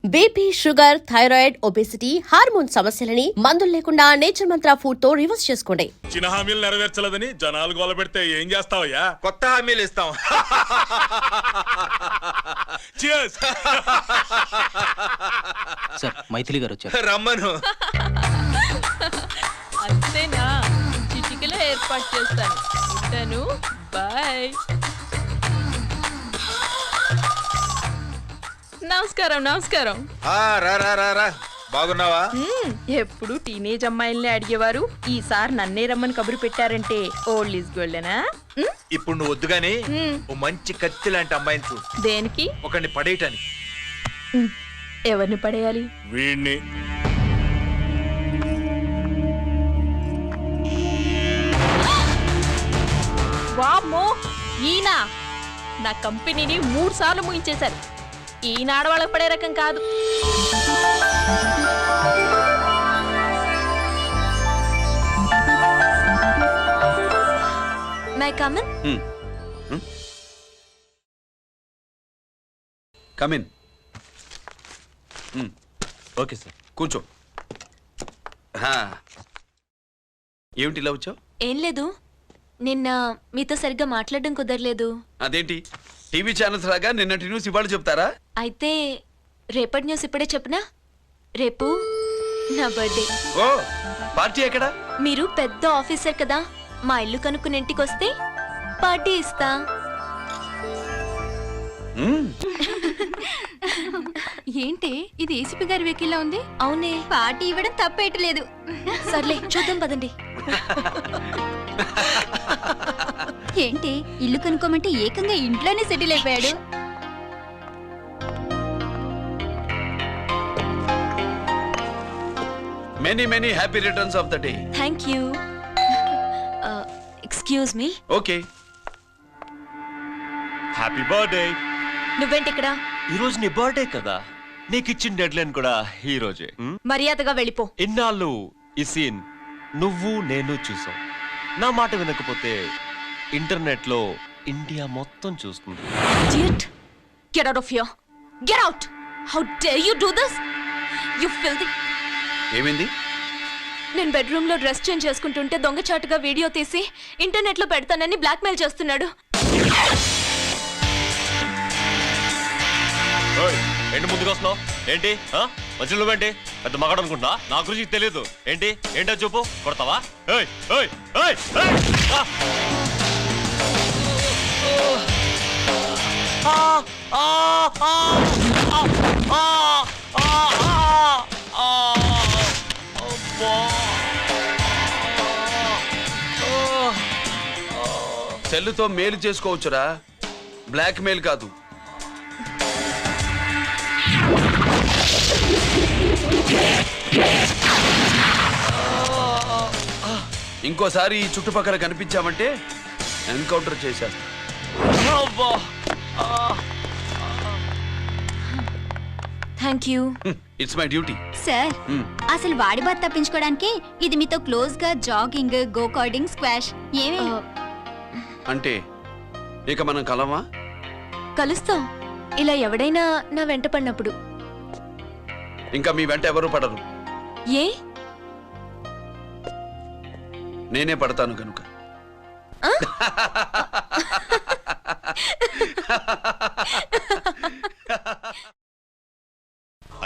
BP, sugar, thyroid, obesity, hormone సమస్యలని మందులు లేకుండా నేచర్ మంత్ర ఫుడ్ తో రివర్స్ చేసుకోండి. చిన్న హామీలు నెరవేర్చలేదని జనాలు గోల పెడితే ఏం చేస్తావయ్యా? కొత్త హామీలు ఇస్తాం. Cheers. సార్ మైథిలి గారు వచ్చారు. రమ్మను. అంతేనా? చిటికలో ఏర్పాటు చేస్తాను. ఉంటాను. బాయ్. నమస్కారం. నమస్కారం. రా రా రా రా. బాగున్నావా? ఎప్పుడు టీనేజ్ అమ్మాయిల్ని అడిగేవారు, ఈసారి నన్నే రమ్మని కబురు పెట్టారంటే ఓల్డ్ ఈజ్ గోల్డెనా? ఇప్పుడు నువ్వు వద్దుగాని ఓ మంచి కత్తి లాంటి అమ్మాయిని చూ. దేనికి? ఒకరిని పడేయటానికి. ఎవరిని పడేయాలి? వీణ్ణి. వామ్మో, ఈయన నా కంపెనీని 3 సార్లు ముగించేశారు. ఈయన ఆడవాళ్ళకి పడే రకం కాదు. May I come in? Come in. Okay sir. కూర్చో. ఏమిటి ఇలా వచ్చావు? ఏం లేదు, నిన్న మీతో సరిగ్గా మాట్లాడడం కుదరలేదు. అదేంటి టీవీ ఛానల్స్ లాగా నిన్నటి న్యూస్ ఇవాళ చెప్తారా? అయితే రేపటి న్యూస్ ఇప్పుడే చెప్పనా? రేపు నా బర్త్డే. ఓ, పార్టీ ఎక్కడ? మీరు పెద్ద ఆఫీసర్ కదా, మా ఇల్లు కనుక్కుని ఇంటికి వస్తే పార్టీ ఇస్తా. ఏంటి ఇది? ఏసీపీ గారి వెహికల్లా ఉంది. అవునే, పార్టీ ఇవ్వడం తప్పేయట్లేదు. సర్లే చూద్దాం పదండి. ఏంటి ఇల్లు కనుక్కోమంటే ఏకంగా ఇంట్లోనే సెటిల్ అయిపోయాడు. Many many happy returns of the day. Thank you. Excuse me. Okay. Happy birthday. నువ్వేంటి ఇక్కడ? ఈ రోజు నీ బర్త్డే కదా, నీకు ఇచ్చిన డెడ్ లైన్ కూడా ఈ రోజే. మర్యాదగా వెళ్ళిపో. ఇన్నాళ్ళు ఈ సీన్ నువ్వు నేను చూసాం. నా మాట వినకపోతే ఇంటర్నెట్ లో ఇండియా మొత్తం చూస్తుంది. Idiot! Get out of here! Get out! How dare you do this? You filthy! ఏమైంది? నేను బెడ్రూమ్ లో డ్రెస్ చేంజ్ చేసుకుంటుంటే దొంగచాటుగా వీడియో తీసి ఇంటర్నెట్ లో పెడతానని బ్లాక్మెయిల్ చేస్తున్నాడు. ఏంటి ముందుకు వస్తున్నావు? ఏంటి మధ్యలో ఏంటి? పెద్ద మగాడు అనుకుంటా, నా గురించి తెలియదు ఏంటి? ఏంటో చెప్పు, కొడతావా? ఏయ్ ఏయ్ ఏయ్ ఏయ్! సెల్లుతో మేలు చేసుకోవచ్చురా, బ్లాక్ మెయిల్ కాదు. ఇంకోసారి ఈ చుట్టుపక్కల కనిపించామంటే ఎన్కౌంటర్ చేసేస్తా. Thank you. It's my duty. Sir, అసలు వాడి బాధ తప్పించుకోవడానికి ఇది మీతో క్లోజ్ గా జాగింగ్, గో కార్డింగ్, స్క్వాష్ ఏమే అంటే ఇక మనం కలవా? కలుస్తాం, ఇలా ఎవడైనా నా వెంట పడినప్పుడు. ఇంకా మీ వెంట ఎవరు పడరు. ఏ? నేనే పడతాను కనుక.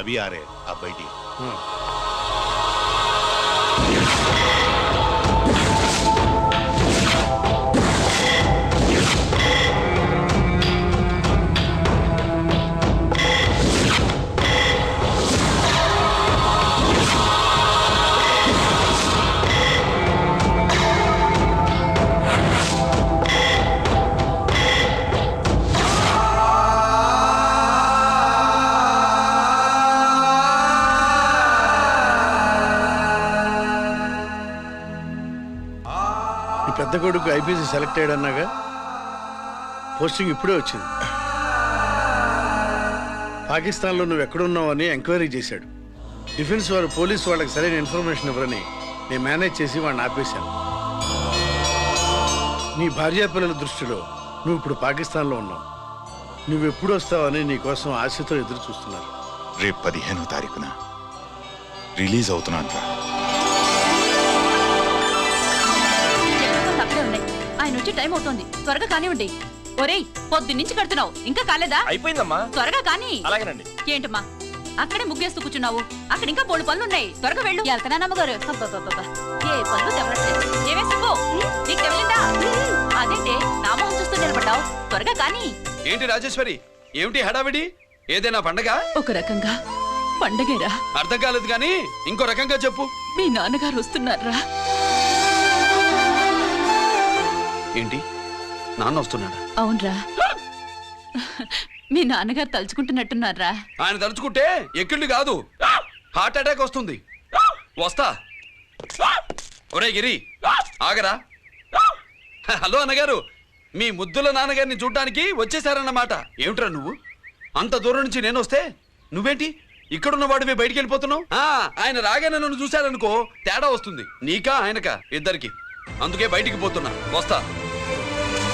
अभी आ रहे, आप बैठिए। పెద్ద కొడుకు ఐపీసీ సెలెక్ట్ అయ్యాడన్నాగా, పోస్టింగ్ ఇప్పుడే వచ్చింది. పాకిస్తాన్లో నువ్వు ఎక్కడున్నావు అని ఎంక్వైరీ చేశాడు. డిఫెన్స్ వారు పోలీసు వాళ్ళకి సరైన ఇన్ఫర్మేషన్ ఇవ్వరని నేను మేనేజ్ చేసి వాడిని ఆపేశాను. నీ భార్యాపిల్లల దృష్టిలో నువ్వు ఇప్పుడు పాకిస్తాన్లో ఉన్నావు. నువ్వెప్పుడు వస్తావని నీ కోసం ఆశతో ఎదురు చూస్తున్నారు. రేపు 15వ తారీఖున రిలీజ్ అవుతున్నాను రా. అక్కడే ఉన్నాయి. ఆయన వచ్చి టైం అవుతోంది, త్వరగా కానివ్వండి. ఒరేయ్, పొద్దున్నుంచి కడుతున్నావు, ఇంకా కాలేదా? అయిపోయిందమ్మా. త్వరగా కానీ. అలాగేనండి. ఏంటమ్మా అక్కడే ముగ్గేస్తూ కూర్చున్నావు? అక్కడ ఇంకా బోళ్ళు పనులు ఉన్నాయి, త్వరగా వెళ్ళు. వెళ్తానా నమ్మగారు? అబ్బబ్బబ్బబ్బా, ఏ పనులు తెవరట్లేదు. ఏమే సుబ్బు, నీకు తెవలిందా? అదేంటే నా మొహం చూస్తూ నిలబడ్డావు, త్వరగా కానీ. ఏంటి రాజేశ్వరి, ఏమిటి హడావిడి? ఏదైనా పండగ? ఒక రకంగా పండగేరా. అర్థం కాలేదు కానీ ఇంకో రకంగా చెప్పు. మీ నాన్నగారు వస్తున్నారా? ఏంటి, నాన్న వస్తున్నాడా? అవునరా, మీ నాన్నగారు తలుచుకుంటున్నట్టున్నారా? ఆయన తలుచుకుంటే ఎక్కిళ్ళు కాదు, హార్ట్ అటాక్ వస్తుంది. వస్తా. ఒరే గిరి, ఆగరా. హలో అన్నగారు, మీ ముద్దుల నాన్నగారిని చూడ్డానికి వచ్చేసారన్నమాట. ఏమిట్రా నువ్వు? అంత దూరం నుంచి నేను వస్తే నువ్వేంటి ఇక్కడున్న వాడివి బయటికి వెళ్ళిపోతున్నావు? ఆయన రాగానే నన్ను చూశారనుకో తేడా వస్తుంది, నీకా ఆయనకా ఇద్దరికి. అందుకే బయటికి పోతున్నా, వస్తా.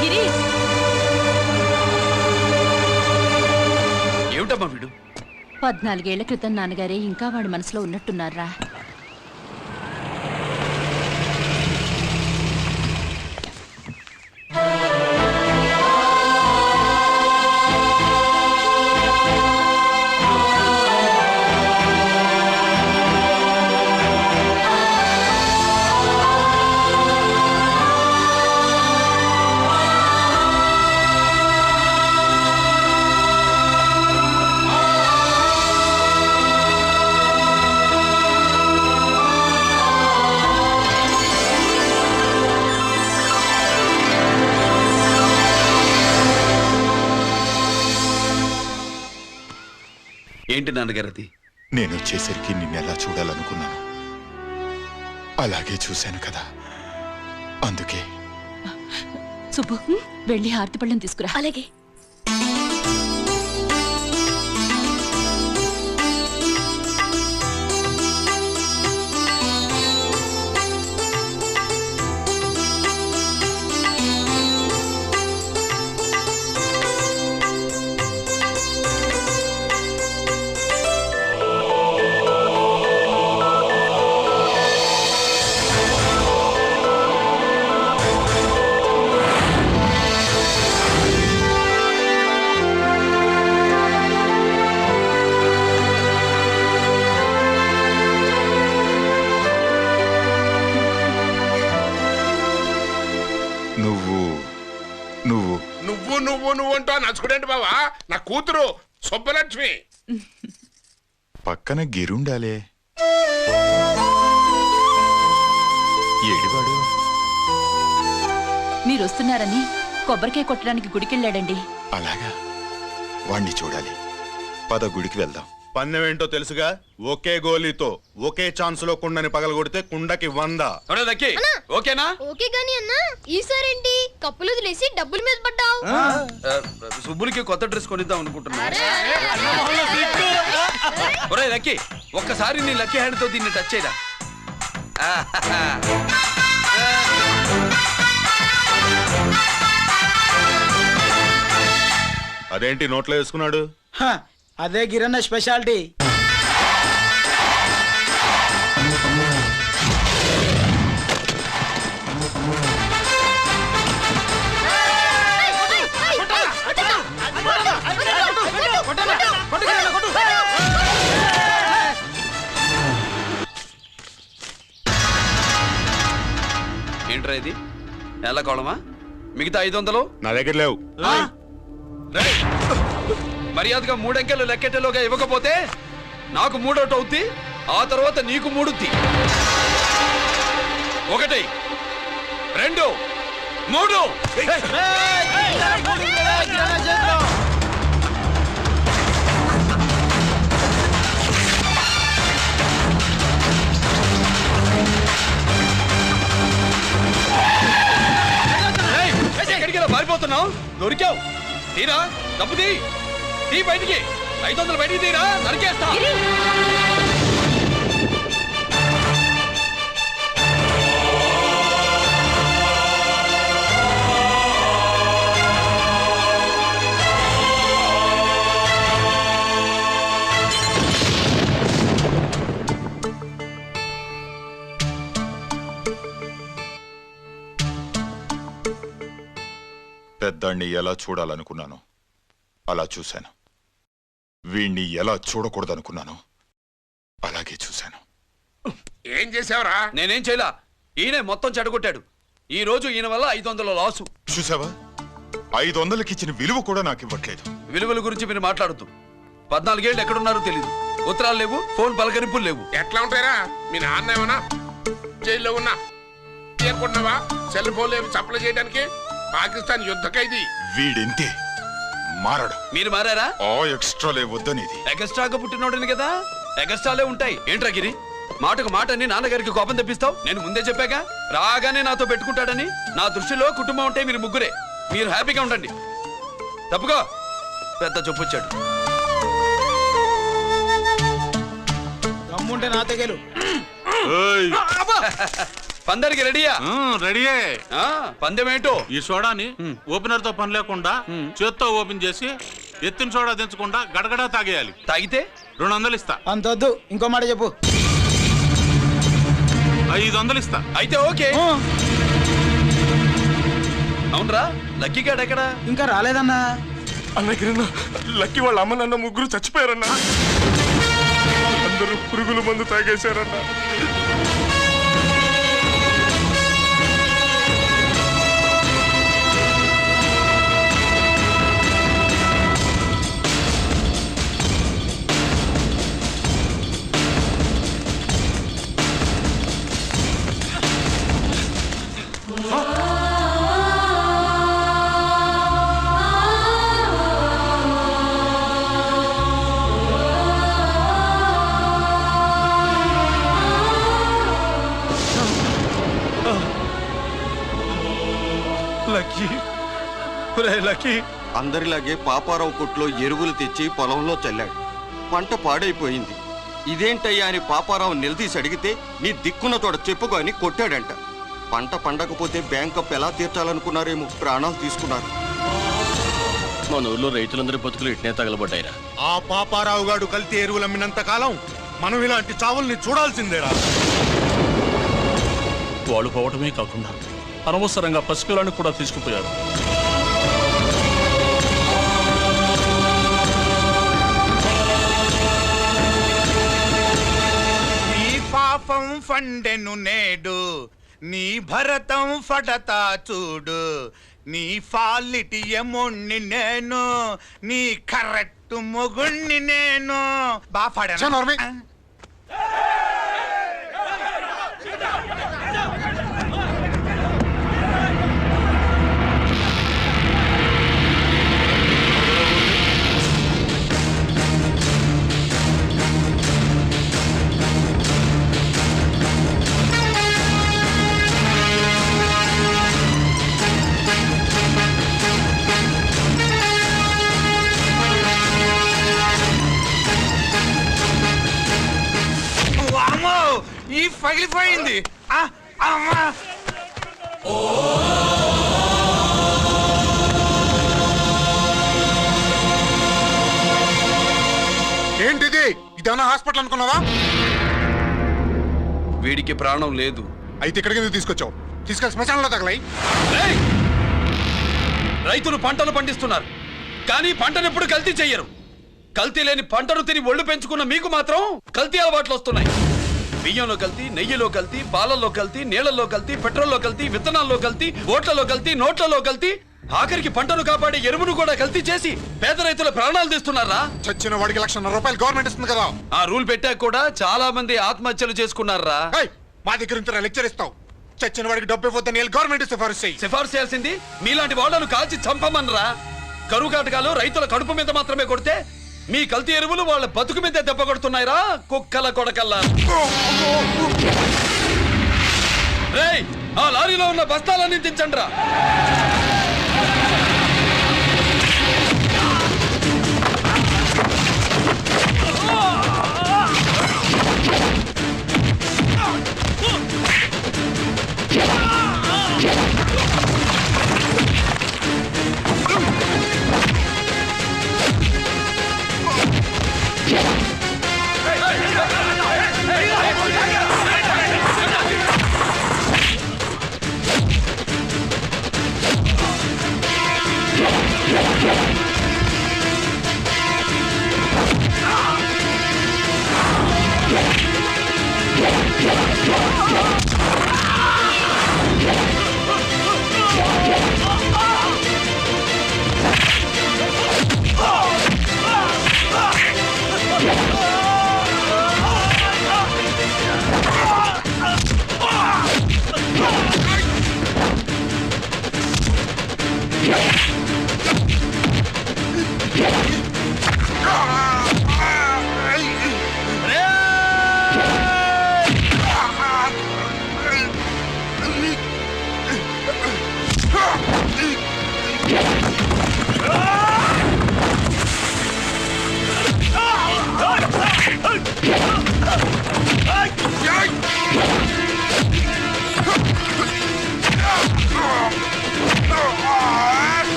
గిరి, ఏమిటమ్మా వీడు? 14 ఏళ్ల క్రితం నాన్నగారే ఇంకా వాడి మనసులో ఉన్నట్టున్నారా? ఏంటి నాన్నగారు అది? నేను వచ్చేసరికి నిన్నెలా చూడాలనుకున్నాను అలాగే చూశాను కదా, అందుకే. సుబ్బు, వెళ్ళి హారతి పళ్ళని తీసుకురా. అలాగే. నువ్వు అంటూ నచ్చుకునేంటి బావా? నా కూతురు సుబ్బలక్ష్మి. పక్కన గిరుండాలే, ఏడివాడు? మీరు వస్తున్నారని కొబ్బరికాయ కొట్టడానికి గుడికెళ్ళాడండి. అలాగా, వాణ్ణి చూడాలి. పద, గుడికి వెళ్దాం. పందెం ఏంటో తెలుసుగా, ఒకే గోలీతో ఒకే ఛాన్స్ లో కుండని పగలగొడితే కుండకి 100. ఓకేనా? ఓకే గాని అన్నా, ఈసారేంటి కప్పులు వదిలేసి డబ్బుల మీద పడ్డావు? సుబ్బులకి కొత్త డ్రెస్ కొనిద్దాం అనుకుంటున్నా. ఒరే లక్కీ, ఒక్కసారి నీ లక్కీ హ్యాండ్ తో దీన్ని టచ్ చేయరా. అదేంటి నోట్లో వేసుకున్నాడు? అదే గిరన్న స్పెషాలిటీ. ఏంట్రా ఇది? ఎలా కోళమా? మిగతా 500 నా దగ్గర లేవు. మర్యాదగా 3 అంకెలు లెక్కెట్టలోగా ఇవ్వకపోతే నాకు 3 అవుద్ది, ఆ తర్వాత నీకు 3. 1 2 3. ఎక్కడికి పారిపోతున్నావు? దొరికావు. తీరా డబ్బు తీ బయటికి. 500 బయటికి తీరా, నరికేస్తా. పెద్దాన్ని ఎలా చూడాలనుకున్నాను అలా చూశాను. వీణ్ణి ఎలా చూడకూడదనుకున్నాను అలాగే చూశాను. ఏం చేసావురా? నేనేం చేయలా, ఈయనే మొత్తం చెడగొట్టాడు. ఈ రోజు ఈయన వల్ల 500 లాసు. చూసావా, 500కి ఇచ్చిన విలువ కూడా నాకు ఇవ్వట్లేదు. విలువల గురించి మీరు మాట్లాడుతూ 14 ఏళ్ళు ఎక్కడున్నారో తెలీదు. ఉత్తరాలు లేవు, ఫోన్ పలకరింపులు లేవు. ఎట్లా ఉంటాయిరా? మీ నాన్న ఏమన్నా జైల్లో ఉన్నా చేయకుండావా? సెల్ ఫోన్ లేవు సప్లై చేయడానికి. పాకిస్తాన్ యుద్ధ ఖైదీ. వీడింతే మారడు. మీరు మారారా? ఎక్స్ట్రాలే వద్దనేది. ఎగస్ట్రాగా పుట్టినోడని కదా, ఎగస్ట్రాలే ఉంటాయి. ఏంట్రా గిరి, మాటకు మాట అని నాన్నగారికి కోపం తెప్పిస్తావు? నేను ముందే చెప్పాగా రాగానే నాతో పెట్టుకుంటాడని. నా దృష్టిలో కుటుంబం ఉంటే మీరు ముగ్గురే. మీరు హ్యాపీగా ఉండండి. తప్పుకో, పెద్ద చొప్పొచ్చాడు. దమ్ముంటే నా తెగలు. పందరికి రెడీయా? రెడీయే. పందెమేంటో? ఈ సోడాని ఓపెనర్ తో పని లేకుండా చేత్తో ఓపెన్ చేసి ఎత్తిన సోడా దించకుండా గడగడా తాగేయాలి. తాగితే 200 ఇస్తా. అంతొద్దు, ఇంకో మాట చెప్పు. 500 ఇస్తా. అయితే ఓకే. అవునరా, లక్కీ గాడు ఎక్కడా? ఇంకా రాలేదన్నా. అన్నగిరన్నా, లక్కీ వాళ్ళ అమ్మ నాన్న ముగ్గురు చచ్చిపోయారన్నా. అందరూ పురుగుల మందు తాగేశారన్నా. అందరిలాగే పాపారావు కొట్లో ఎరువులు తెచ్చి పొలంలో చల్లాడు. పంట పాడైపోయింది. ఇదేంటయ్యా అని పాపారావు నిలదీసి అడిగితే నీ దిక్కున్న తోడ చెప్పుకో అని కొట్టాడంట. పంట పండకపోతే బ్యాంక్ అప్ ఎలా తీర్చాలనుకున్నారేమో ప్రాణాలు తీసుకున్నారు. మన ఊర్లో రైతులందరి బతుకులు ఇట్నే తగలబడ్డాయిరా. ఆ పాపారావు గాడు కల్తీ ఎరువులు అమ్మినంత కాలం మనం ఇలాంటి చావుల్ని చూడాల్సిందేరా. వాళ్ళు పోవటమే కాకుండా అనవసరంగా పసిపిల్లాన్ని కూడా తీసుకుపోయారు. నీ పాపం ఫండెను నేడు, నీ భరతం ఫడతా చూడు. నీ ఫాలిటి ఎముణ్ణి నేను, నీ కరెక్ట్ మొగుణ్ణి నేను. బాగా ఈ పగిలిపోయింది. ఏంటిది? ఇదేమన్నా హాస్పిటల్ అనుకున్నావా? వీడికి ప్రాణం లేదు. అయితే ఇక్కడికి ఎందుకు తీసుకొచ్చావు? తీసుకెళ్ళి శ్మశానంలో తగలై. రైతులు పంటలు పండిస్తున్నారు, కానీ పంటను ఎప్పుడు కల్తీ చెయ్యరు. కల్తీ లేని పంటను తిని ఒళ్ళు పెంచుకున్న మీకు మాత్రం కల్తీ అలవాట్లు వస్తున్నాయి. బియ్యంలో కల్తీ, నెయ్యిలో కల్తీ, పాలల్లో కల్తీ, నీళ్లలో కల్తీ, పెట్రోల్లో కల్తీ, విత్తనాల్లో కల్తీ, ఓట్లలో కల్తీ, నోట్లలో కల్తీ, ఆఖరికి పంటను కాపాడే ఎరువును కూడా కల్తీ చేసి పేద రైతుల ప్రాణాలు తీస్తున్నారా? చచ్చిన వాడికి ₹1,00,000 గవర్నమెంట్ ఇస్తుంది కదా. ఆ రూల్ పెట్టాక కూడా చాలా మంది ఆత్మహత్యలు చేసుకున్నారా? మా దగ్గర ఇంత లెక్చర్ ఇస్తావు. చచ్చిన వాడికి డబ్బు ఇవ్వద్దని గవర్నమెంట్ సిఫారసు చేయి. సిఫార్సు చేయాల్సింది మీలాంటి వాళ్ళను కాల్చి చంపమనరా? కరువు కాటకాలు రైతుల కడుపు మీద మాత్రమే కొడితే మీ కల్తీ ఎరువులు వాళ్ళ బతుకు మీద దెబ్బ కొడుతున్నాయిరా కుక్కల కొడకల్లా. రేయ్, ఆ లారీలో ఉన్న బస్తాలన్నీ దించండి రా.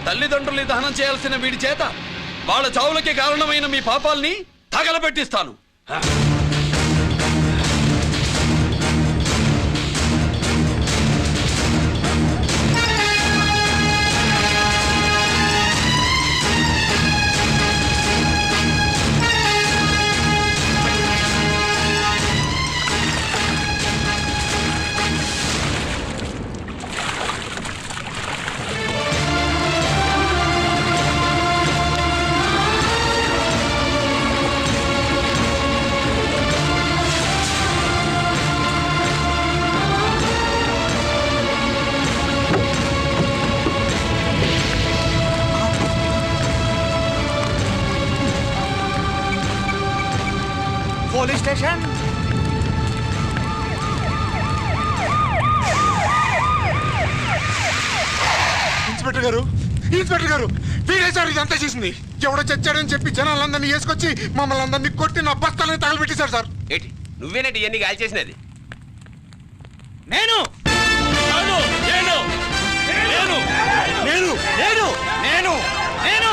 తల్లిదండ్రుల్ని దహనం చేయాల్సిన వీడి చేత వాళ్ళ చావులకి కారణమైన మీ పాపాల్ని తగలబెట్టిస్తాను. Police station. ఇన్స్పెక్టర్ గారు, ఇన్స్పెక్టర్ గారు, వీడేసారి ఇదంతా చేసింది. ఎవడో చచ్చాడని చెప్పి జనాలందరినీ వేసుకొచ్చి మమ్మల్ని అందరినీ కొట్టి నా బస్తాలని తగలబెట్టేశారు సార్. ఏంటి నువ్వేనండి ఇవన్నీ గాలి చేసినది? నేను నేను నేను నేను నేను నేను నేను నేను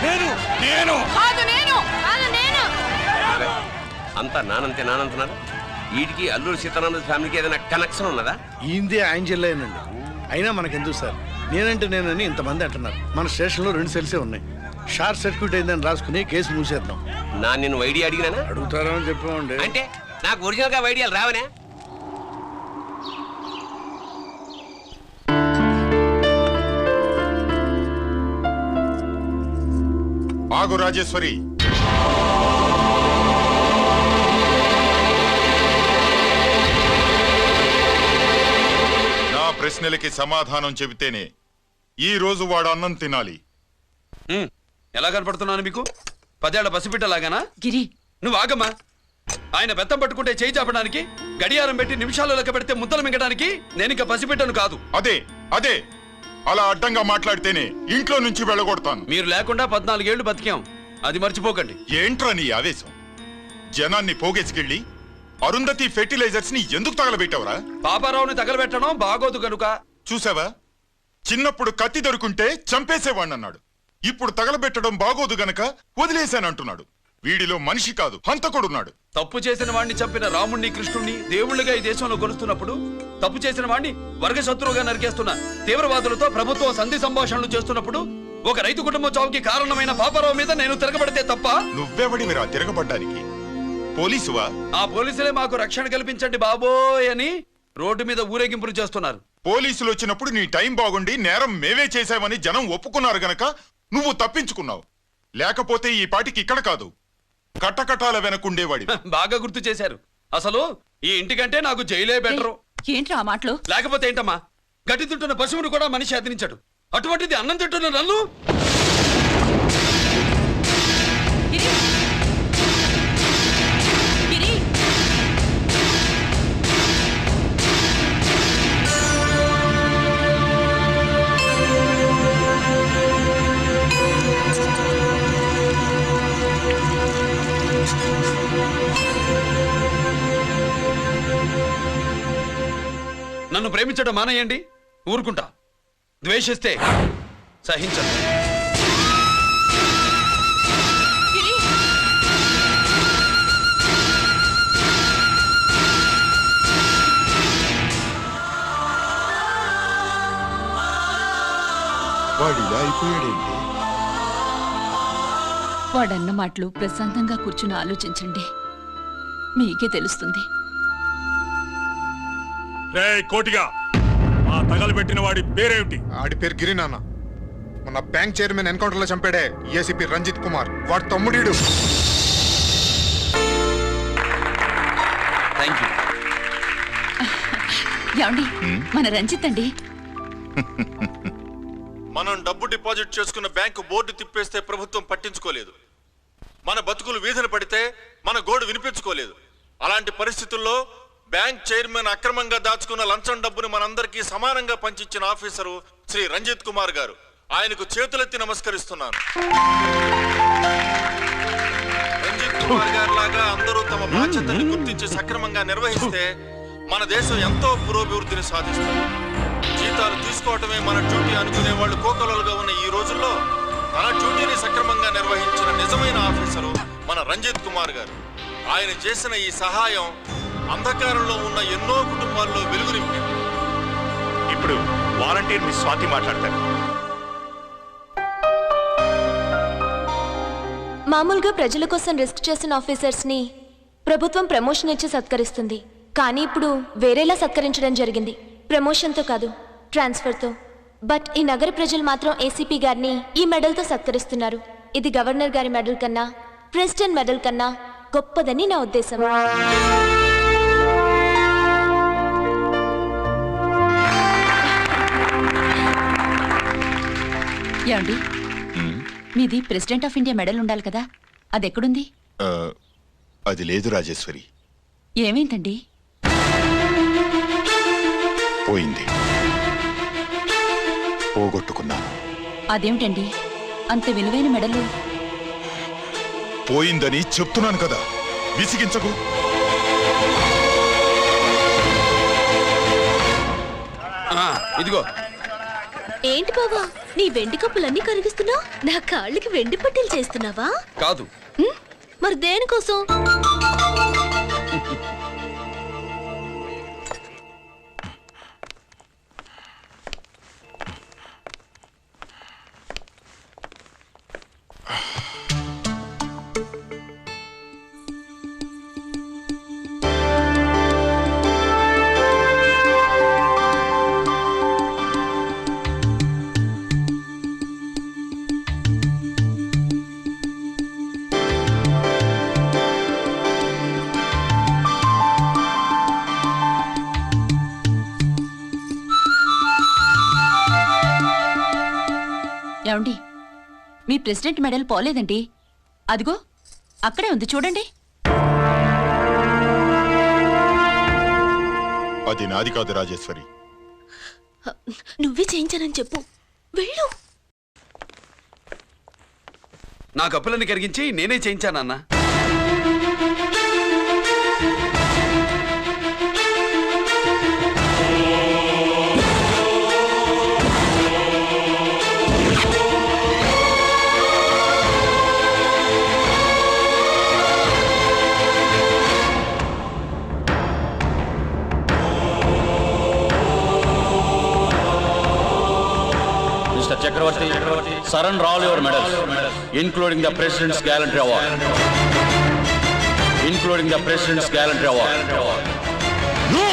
నేను నేను నేను అంతా నానంటున్నారు. వీటికి అల్లూరు సీతారామరాజు ఫ్యామిలీకి ఏదైనా కనెక్షన్ ఉన్నదా? ఈందే ఆయన జిల్లానండి. అయినా మనకెందుకు సార్, నేనంటే నేనని ఇంతమంది అంటున్నారు. మన స్టేషన్లో 2 సెల్సే ఉన్నాయి. షార్ట్ సర్క్యూట్ అయిందని రాసుకుని కేసు మూసేద్దాం. నేను ఐడియా అడిగినా అడుగుతారా అని చెప్పామండి. అంటే నాకు ఒరిజినల్ గా ఐడియాలు రావనే? ఆగు రాజేశ్వరి. నా ప్రశ్నలకి సమాధానం చెబితేనే ఈ రోజు వాడు అన్నం తినాలి. ఎలా కనపడుతున్నాను మీకు? 10 ఏళ్ల పసిపిట్టలాగానా? గిరి నువ్వు ఆగమ్మా. ఆయన బెత్తం పట్టుకుంటే చేయి చాపడానికి, గడియారం పెట్టి నిమిషాలు లెక్క పెడితే ముద్దలు మింగడానికి నేను ఇంకా పసిపిట్టను కాదు. అదే అదే అలా అడ్డంగా మాట్లాడితేనే ఇంట్లో నుంచి వెళ్ళగొడతాను. మీరు లేకుండా 14 ఏళ్లు బతికాం, అది మర్చిపోకండి. ఏంట్రా నీ ఆవేశం? జనాన్ని పోగేసుకెళ్ళి అరుంధతి ఫెర్టిలైజర్స్ ని ఎందుకు తగలబెట్టావురా? పాపారావుని తగలబెట్టడం బాగోదు గనుక. చూసావా, చిన్నప్పుడు కత్తి దొరుకుంటే చంపేసేవాణ్ణన్నాడు. ఇప్పుడు తగలబెట్టడం బాగోదు గనక వదిలేశానంటున్నాడు. వీడిలో మనిషి కాదు, హంతకుడున్నాడు. తప్పు చేసిన వాడిని చంపిన రాముణ్ణి, కృష్ణుణ్ణి దేవుళ్ళుగా ఈ దేశంలో కొలుస్తున్నప్పుడు, తప్పు చేసిన వాడిని వర్గశత్రువుగా నరికేస్తున్న తీవ్రవాదులతో ప్రభుత్వం సంధి సంభాషణలు చేస్తున్నప్పుడు, ఒక రైతు కుటుంబ చావుకి కారణమైన పాపారావు మీద నేను తిరగబడితే తప్ప? నువ్వెవడివిరా తిరగబడ్డానికి? పోలీసువా? ఆ పోలీసులే మాకు రక్షణ కల్పించండి బాబోయ్ అని రోడ్డు మీద ఊరేగింపులు చేస్తున్నారు. పోలీసులు వచ్చినప్పుడు నీ టైం బాగుండి నేరం మేమే చేశామని జనం ఒప్పుకున్నారు గనక నువ్వు తప్పించుకున్నావు. లేకపోతే ఈ పాటికి ఇక్కడ కాదు, కట్టకటాల వెనకుండేవాడి. బాగా గుర్తు చేశారు. అసలు ఈ ఇంటికంటే నాకు జైలే బెటరు. ఏంట్రా ఆ మాటలు? లేకపోతే ఏంటమ్మా, గట్టి తింటున్న పశువును కూడా మనిషి అదిరించాడు. అటువంటిది అన్నం తింటున్న నన్ను? నన్ను ప్రేమించడం మానేయండి, ఊరుకుంటా. ద్వేషిస్తే సహించండి. వాడిలా అయిపోయాడేంటి? వాడన్న మాటలు ప్రశాంతంగా కూర్చుని ఆలోచించండి, మీకే తెలుస్తుంది. కోటిగా ఆ తగలబెట్టిన వాడి పేరేమిటి? ఆడి పేరు గిరి నాన్న. మన బ్యాంక్ చైర్మన్ ఎన్కౌంటర్ లో చంపాడే ఏసీపీ రంజిత్ కుమార్, వాడి తమ్ముడీడు. ఏమండి, మన రంజిత్ అండి. మనం డబ్బు డిపాజిట్ చేసుకున్న బ్యాంకు బోర్డు తిప్పేస్తే ప్రభుత్వం పట్టించుకోలేదు. మన బతుకులు వీధన పడితే మన గోడు వినిపించుకోలేదు. అలాంటి పరిస్థితుల్లో బ్యాంక్ చైర్మన్ అక్రమంగా దాచుకున్న లంచం డబ్బును మనందరికీ సమానంగా పంచిచ్చిన ఆఫీసరు శ్రీ రంజిత్ కుమార్ గారు. ఆయనకు చేతులెత్తి నమస్కరిస్తున్నాను. రంజిత్ కుమార్ గారి లాగా అందరూ తమ బాధ్యతను గుర్తించి సక్రమంగా నిర్వహిస్తే మన దేశం ఎంతో పురోభివృద్ధిని సాధిస్తుంది. జీతాలు తీసుకోవడం తప్పించుకోవటమే మన డ్యూటీ అనుకునే వాళ్ళు కోకొలలుగా ఉన్న ఈ రోజుల్లో తన డ్యూటీని సక్రమంగా నిర్వహించిన నిజమైన ఆఫీసరు మన రంజిత్ కుమార్ గారు. ఆయన చేసిన ఈ సహాయం అంధకారంలో ఉన్న ఎన్నో కుటుంబాల్లో వెలుగు నింపింది. ఇప్పుడు వాలంటీర్ మిస్ స్వాతి మాట్లాడతారు. మామూలుగా ప్రజల కోసం రిస్క్ చేసిన ఆఫీసర్స్ ని ప్రభుత్వం ప్రమోషన్ ఇచ్చి సత్కరిస్తుంది. కానీ ఇప్పుడు వేరేలా సత్కరించడం జరిగింది. ప్రమోషన్తో కాదు, ట్రాన్స్ఫర్తో. బట్ ఈ నగర ప్రజలు మాత్రం ఏసీపీ గారిని ఈ మెడల్తో సత్కరిస్తున్నారు. ఇది గవర్నర్ గారి మెడల్ కన్నా, ప్రెసిడెంట్ మెడల్ కన్నా గొప్పదని నా ఉద్దేశం. ఏమండి, మీది ప్రెసిడెంట్ ఆఫ్ ఇండియా మెడల్ ఉండాలి కదా, అది ఎక్కడుంది? అది లేదు రాజేశ్వరి. ఏమైందండి? పోయింది. పోగొట్టుకున్నాను. అదేమిటండి అంత విలువైన మెడలు? పోయిందని చెప్తున్నాను కదా, విసిగించకు. ఇదిగో. ఏంటి బావా, నీ వెండి కప్పులన్నీ కరిగిస్తున్నావు? నా కాళ్ళకి వెండి పట్టీలు చేస్తున్నావా? కాదు. మరి దేనికోసం? ఏమండి, మీ ప్రెసిడెంట్ మెడల్ పోలేదండి. అదిగో అక్కడే ఉంది, చూడండి. అది నాది కాదు రాజేశ్వరి. నువ్వే చేయించానని చెప్పు. వెళ్ళు. నా కప్పులన్నీ కరిగించి నేనే చేయించానన్నా. Mr. Chakravarti, surrender all your medals, including the President's Gallantry Award. Including the President's Gallantry Award. No!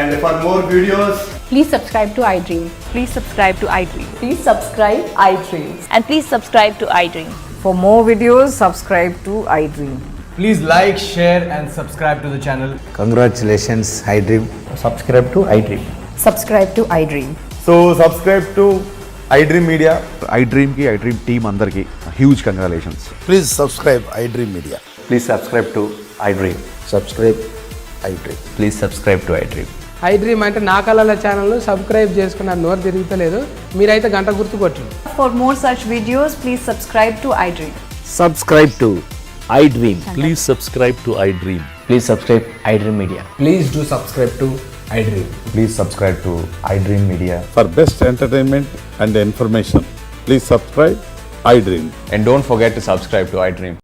And for more videos, please subscribe to iDream. Please subscribe to iDream. Please subscribe iDream. And please subscribe to iDream. For more videos, subscribe to iDream. please like, share and subscribe to the channel. Congratulations, iDream. Subscribe to iDream. Subscribe to iDream. So subscribe to iDream Media. iDream ki iDream team andarki huge congratulations. Please subscribe iDream Media. Please subscribe to iDream. Subscribe iDream. Please subscribe to iDream. iDream అంటే నా కళల channel subscribe చేసుకున్న నోరు తిరుగుతలేదు. మీరైతే గంట గుర్తు కొట్టండి. For more such videos, please subscribe to iDream. Subscribe to iDream. Please subscribe to iDream. Please subscribe iDream Media. Please do subscribe to iDream. Please subscribe to iDream Media. For best entertainment and information, please subscribe iDream. And don't forget to subscribe to iDream.